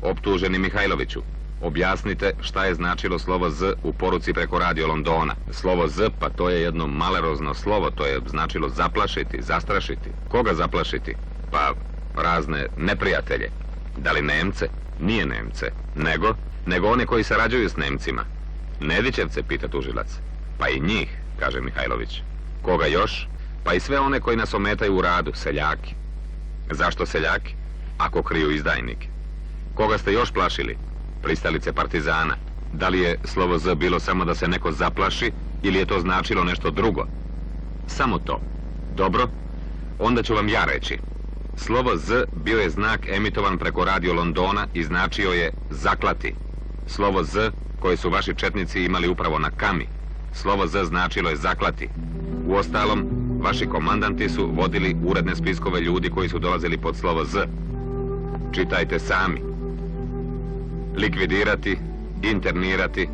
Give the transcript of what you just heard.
Optuženi Mihajloviću, objasnite šta je značilo slovo Z u poruci preko Radio Londona. Slovo Z, pa to je jedno malerozno slovo, to je značilo zaplašiti, zastrašiti. Koga zaplašiti? Pa razne neprijatelje. Da li Nemce? Nije Nemce. Nego one koji sarađuju s Nemcima. Nedićevce, pita tužilac. Pa i njih, kaže Mihajlović. Koga još? Pa i sve one koji nas ometaju u radu, seljaki. Zašto seljaki? Ako kriju izdajnike. Koga ste još plašili? Pristalice partizana. Da li je slovo Z bilo samo da se neko zaplaši ili je to značilo nešto drugo? Samo to. Dobro, onda ću vam ja reći. Slovo Z bio je znak emitovan preko Radio Londona i značio je zaklati. Slovo Z koje su vaši četnici imali upravo na Kami. Slovo Z značilo je zaklati. Uostalom, vaši komandanti su vodili uredne spiskove ljudi koji su dolazili pod slovo Z. Čitajte sami. Likvidirati, internirati,